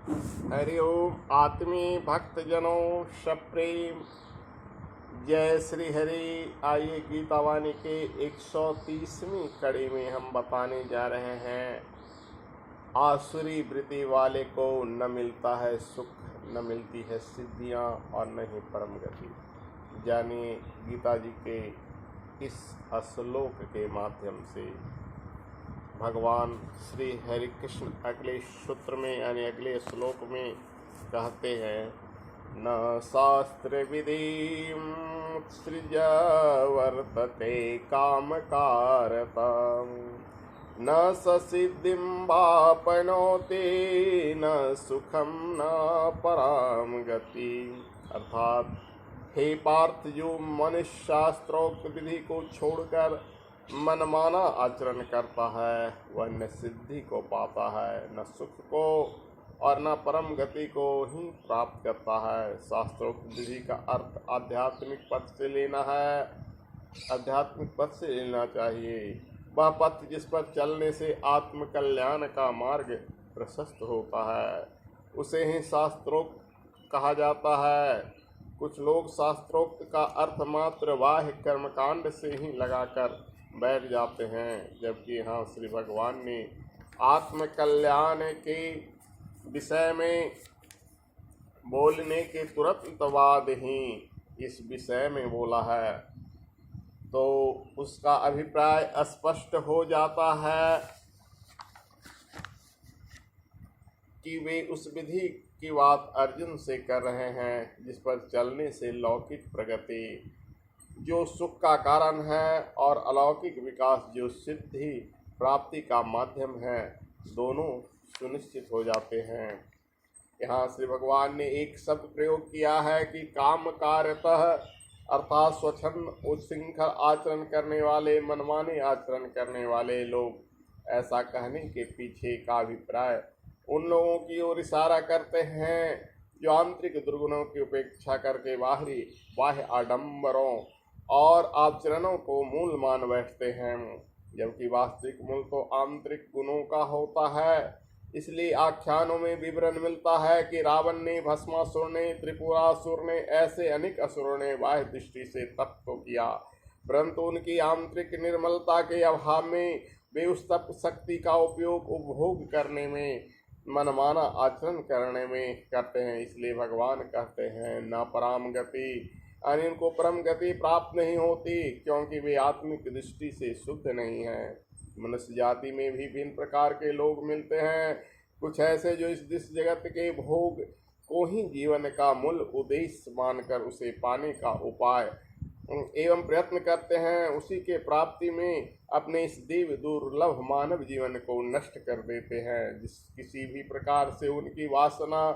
हरि ओम आत्मीय भक्तजनों सप्रेम जय श्री हरि। आइए गीतावाणी के 130वीं कड़ी में हम बताने जा रहे हैं, आसुरी वृत्ति वाले को न मिलता है सुख, न मिलती है सिद्धियां और न ही परम गति। जानिए गीता जी के इस श्लोक के माध्यम से भगवान श्री हरि कृष्ण अगले सूत्र में यानी अगले श्लोक में कहते हैं, न शास्त्र विधि सृज वर्तते काम कारता न ससिद्धिं वापनोति न सुखम न पराम गति। अर्थात हे पार्थ, जो मनुष्य शास्त्रोक्त विधि को छोड़कर मनमाना आचरण करता है वह न सिद्धि को पाता है, न सुख को और न परम गति को ही प्राप्त करता है। शास्त्रोक्त विधि का अर्थ आध्यात्मिक पथ से लेना है, आध्यात्मिक पथ से लेना चाहिए। वह पथ जिस पर चलने से आत्म कल्याण का मार्ग प्रशस्त होता है उसे ही शास्त्रोक्त कहा जाता है। कुछ लोग शास्त्रोक्त का अर्थ मात्र बाह्य कर्मकांड से ही लगाकर बैठ जाते हैं, जबकि यहाँ श्री भगवान ने आत्म कल्याण के विषय में बोलने के तुरंत बाद ही इस विषय में बोला है, तो उसका अभिप्राय स्पष्ट हो जाता है कि वे उस विधि की बात अर्जुन से कर रहे हैं जिस पर चलने से लौकिक प्रगति जो सुख का कारण है और अलौकिक विकास जो सिद्धि प्राप्ति का माध्यम है, दोनों सुनिश्चित हो जाते हैं। यहाँ श्री भगवान ने एक शब्द प्रयोग किया है कि काम कार्यतः, अर्थात स्वच्छंद उच्छृंखल आचरण करने वाले, मनमाने आचरण करने वाले लोग। ऐसा कहने के पीछे का अभिप्राय उन लोगों की ओर इशारा करते हैं जो आंतरिक दुर्गुणों की उपेक्षा करके बाह्य आडंबरों और आचरणों को मूल मान बैठते हैं, जबकि वास्तविक मूल तो आंतरिक गुणों का होता है। इसलिए आख्यानों में विवरण मिलता है कि रावण ने, भस्मासुर ने, त्रिपुरासुर ने, ऐसे अनेक असुरों ने बाह्य दृष्टि से तप तो किया, परंतु उनकी आंतरिक निर्मलता के अभाव में वे उस तप शक्ति का उपयोग उपभोग करने में, मनमाना आचरण करने में करते हैं। इसलिए भगवान कहते हैं न पराम गति, यानी उनको परम गति प्राप्त नहीं होती, क्योंकि वे आत्मिक दृष्टि से शुद्ध नहीं हैं। मनुष्य जाति में भी भिन्न प्रकार के लोग मिलते हैं। कुछ ऐसे जो इस जगत के भोग को ही जीवन का मूल उद्देश्य मानकर उसे पाने का उपाय एवं प्रयत्न करते हैं, उसी के प्राप्ति में अपने इस दिव्य दुर्लभ मानव जीवन को नष्ट कर देते हैं। जिस किसी भी प्रकार से उनकी वासना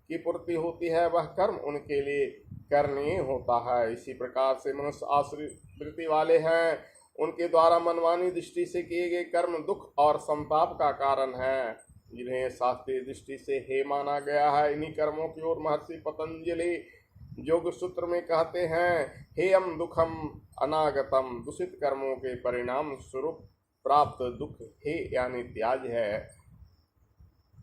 की पूर्ति होती है वह कर्म उनके लिए करनीय होता है। इसी प्रकार से मनुष्य आसुरी वृत्ति वाले हैं, उनके द्वारा मनमानी दृष्टि से किए गए कर्म दुख और संताप का कारण है, जिन्हें शास्त्रीय दृष्टि से हे माना गया है। इन्हीं कर्मों की ओर महर्षि पतंजलि योग सूत्र में कहते हैं, हेयम दुखम अनागतम, दूषित कर्मों के परिणाम स्वरूप प्राप्त दुख हे यानी त्याज है।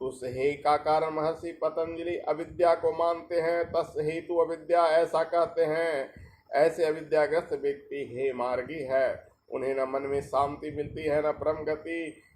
उस हे का कारण महर्षि पतंजलि अविद्या को मानते हैं, तस् हेतु अविद्या ऐसा कहते हैं। ऐसे अविद्याग्रस्त व्यक्ति हे मार्गी है, उन्हें न मन में शांति मिलती है न परम गति।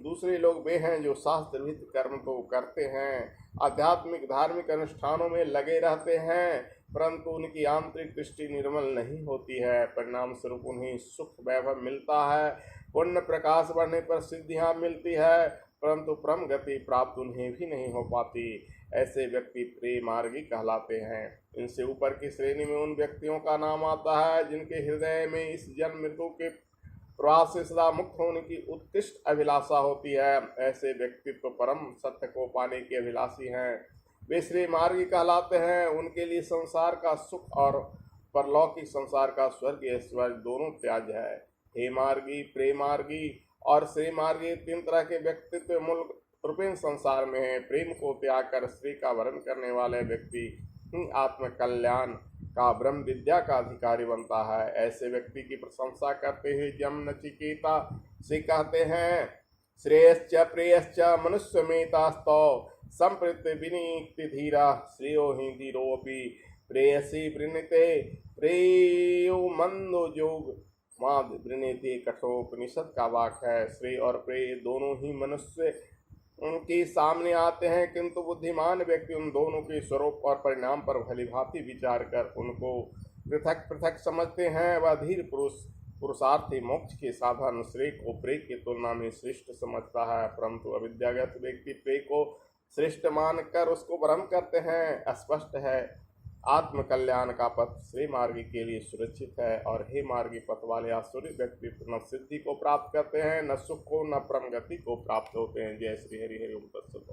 दूसरे लोग वे हैं जो शास्त्रविहित कर्म तो करते हैं, आध्यात्मिक धार्मिक अनुष्ठानों में लगे रहते हैं, परंतु उनकी आंतरिक दृष्टि निर्मल नहीं होती है। परिणाम स्वरूप उन्हें सुख वैभव मिलता है, पुण्य प्रकाश बढ़ने पर सिद्धियां मिलती है, परंतु परम गति प्राप्त उन्हें भी नहीं हो पाती। ऐसे व्यक्ति त्रिमार्गी कहलाते हैं। इनसे ऊपर की श्रेणी में उन व्यक्तियों का नाम आता है जिनके हृदय में इस जन्म मृत्यु के प्रवास से सदा मुक्त होने की उत्कृष्ट अभिलाषा होती है। ऐसे व्यक्तित्व परम सत्य को पाने के अभिलाषी हैं, वे श्री मार्गी कहलाते हैं। उनके लिए संसार का सुख और परलौकिक संसार का स्वर्ग ऐश्वर्य दोनों त्याज है। हे मार्गी, प्रेमार्गी और श्री मार्गी तीन तरह के व्यक्तित्व मूल रूपेण संसार में है। प्रेम को त्याग कर श्री का वर्ण करने वाले व्यक्ति आत्म कल्याण का ब्रह्म विद्या का अधिकारी बनता है। ऐसे व्यक्ति की प्रशंसा करते हुए जम नचिकेता से कहते हैं, श्रेयश्च प्रेयश्च मनुष्यमेतास्तो संप्रति विनीति धीरा श्रेयो हि धीरोऽपि प्रेयसी वृणीते प्रेयो मंदो जोग माद वृणीति कठोपनिषद का वाक्य है। श्रेय और प्रेय दोनों ही मनुष्य उनके सामने आते हैं, किंतु बुद्धिमान व्यक्ति उन दोनों के स्वरूप और परिणाम पर भलीभांति विचार कर उनको पृथक पृथक समझते हैं। वह धीर पुरुषार्थी मोक्ष के साधन श्रेय को प्रेय की तुलना में श्रेष्ठ समझता है, परंतु अविद्यागत व्यक्ति प्रेय को श्रेष्ठ मानकर उसको भ्रम करते हैं। स्पष्ट है, आत्म कल्याण का पथ श्रेय मार्गी के लिए सुरक्षित है, और हे मार्गी पथ वाले आसुरी व्यक्ति न सिद्धि को प्राप्त करते हैं, न सुख को, न परम गति को प्राप्त होते हैं। जय श्री हरि हरि ओम तत्सत।